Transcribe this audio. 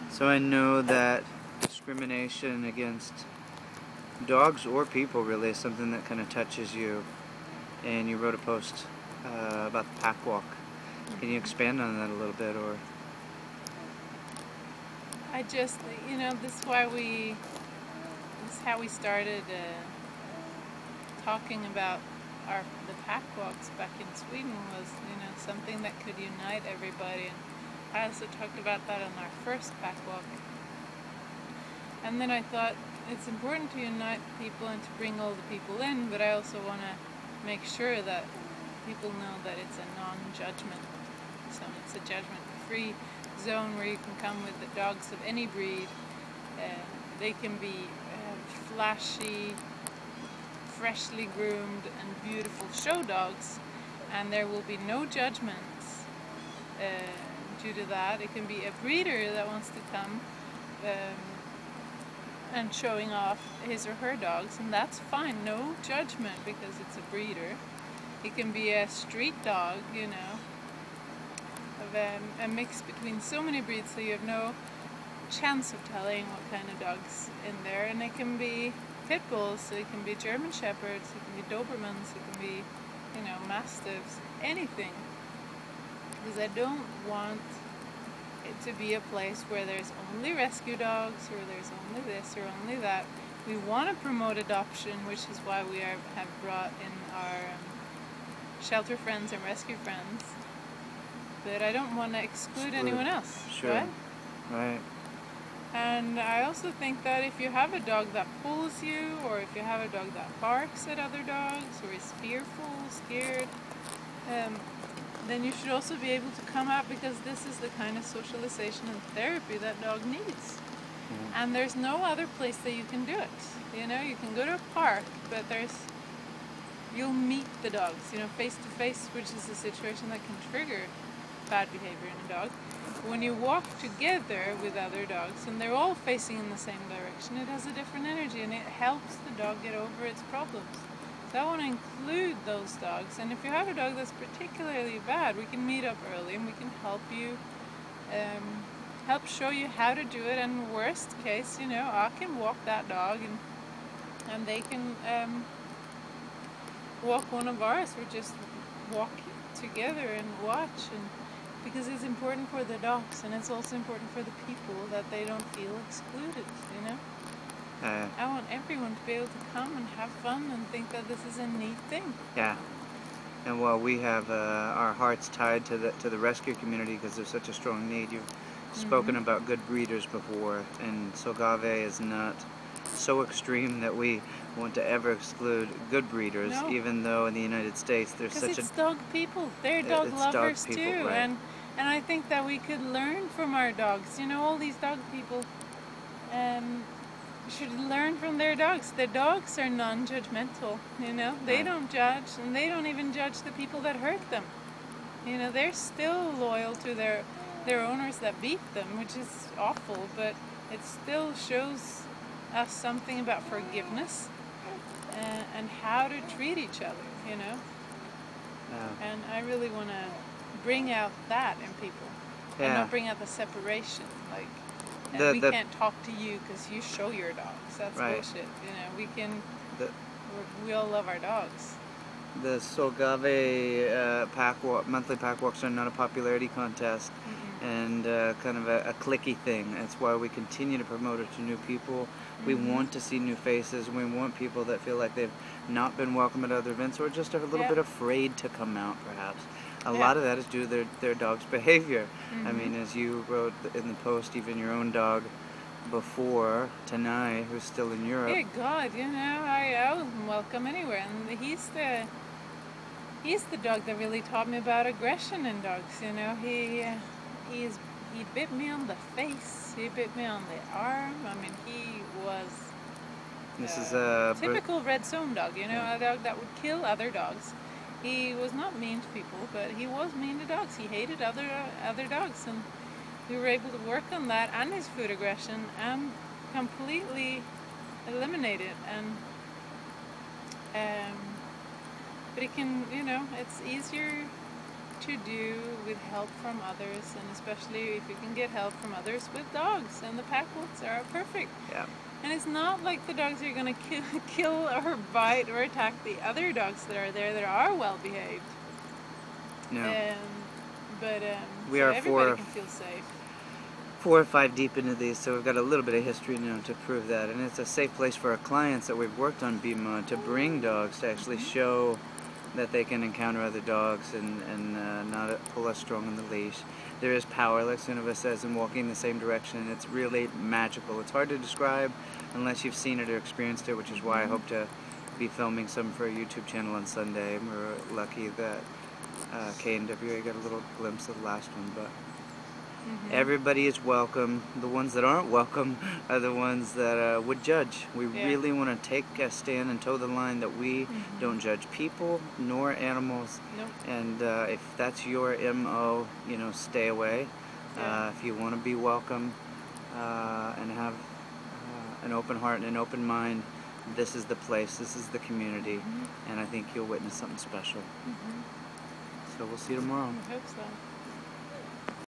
So I know that discrimination against dogs or people really is something that kind of touches you, and you wrote a post about the pack walk. Can you expand on that a little bit? Or I just, this is how we started talking about the pack walks back in Sweden, was something that could unite everybody. And I also talked about that on our first pack walk. And then I thought it's important to unite people and to bring all the people in, but I also want to make sure that people know that it's a non-judgment zone. It's a judgment-free zone where you can come with the dogs of any breed. They can be flashy, freshly groomed and beautiful show dogs, and there will be no judgments due to that. It can be a breeder that wants to come and showing off his or her dogs, and that's fine, no judgment, because it's a breeder. It can be a street dog, of a mix between so many breeds, so you have no chance of telling what kind of dog's in there. And it can be pit bulls, so it can be German shepherds, it can be Dobermans, it can be, mastiffs, anything. Because I don't want it to be a place where there's only rescue dogs, or there's only this or only that. We want to promote adoption, which is why we have brought in our shelter friends and rescue friends. But I don't want to exclude anyone else. Sure. Right. And I also think that if you have a dog that pulls you, or if you have a dog that barks at other dogs, or is fearful, scared, then you should also be able to come out, because this is the kind of socialization and therapy that dog needs. And there's no other place that you can do it. You can go to a park, but you'll meet the dogs, face to face, which is a situation that can trigger bad behavior in a dog. When you walk together with other dogs and they're all facing in the same direction, it has a different energy and it helps the dog get over its problems. So I want to include those dogs, and if you have a dog that's particularly bad, we can meet up early and we can help you, help show you how to do it. And worst case, I can walk that dog and they can walk one of ours, or just walk together and watch. And because it's important for the dogs, and it's also important for the people, that they don't feel excluded, I want everyone to be able to come and have fun and think that this is a neat thing. Yeah. And while we have our hearts tied to the rescue community because there's such a strong need, you've spoken about good breeders before, and Solgave is not so extreme that we want to ever exclude good breeders, even though in the United States there's such it's dog people. They're dog lovers dog people, too, right. and I think that we could learn from our dogs. All these dog people should learn from their dogs. The dogs are non-judgmental. They don't judge, and they don't even judge the people that hurt them. They're still loyal to their owners that beat them, which is awful, but it still shows us something about forgiveness and how to treat each other, And I really want to bring out that in people, and not bring out the separation, like we can't talk to you because you show your dogs. That's bullshit. We all love our dogs. The Solgave monthly pack walks are not a popularity contest, and kind of a cliquey thing. That's why we continue to promote it to new people. We want to see new faces. We want people that feel like they've not been welcome at other events, or just a little bit afraid to come out, perhaps. A lot of that is due to their dog's behavior. I mean, as you wrote in the post, even your own dog before, Tanai, who's still in Europe. Dear God, I wasn't welcome anywhere, and he's the dog that really taught me about aggression in dogs. He bit me on the face, he bit me on the arm. I mean, he was a typical red zone dog, a dog that would kill other dogs. He was not mean to people, but he was mean to dogs. He hated other dogs, and we were able to work on that and his food aggression and completely eliminate it. And but it can, it's easier to do with help from others, and especially if you can get help from others with dogs. And the pack wolves are perfect. Yeah. And it's not like the dogs are going to kill or bite or attack the other dogs that are there that are well behaved. No. But We so are everybody can feel safe. 4 or 5 deep into these, so we've got a little bit of history now to prove that. And it's a safe place for our clients that we've worked on BMA to bring dogs to actually show that they can encounter other dogs and not pull us strong on the leash. There is power, like Sunava says, in walking in the same direction. It's really magical. It's hard to describe unless you've seen it or experienced it, which is why I hope to be filming some for a YouTube channel on Sunday. We're lucky that KNWA got a little glimpse of the last one, but everybody is welcome. The ones that aren't welcome are the ones that would judge. We really want to take a stand and toe the line that we don't judge people nor animals. Nope. And if that's your MO, you know, stay away. If you want to be welcome and have an open heart and an open mind, this is the place, this is the community, and I think you'll witness something special. So we'll see you tomorrow. I hope so.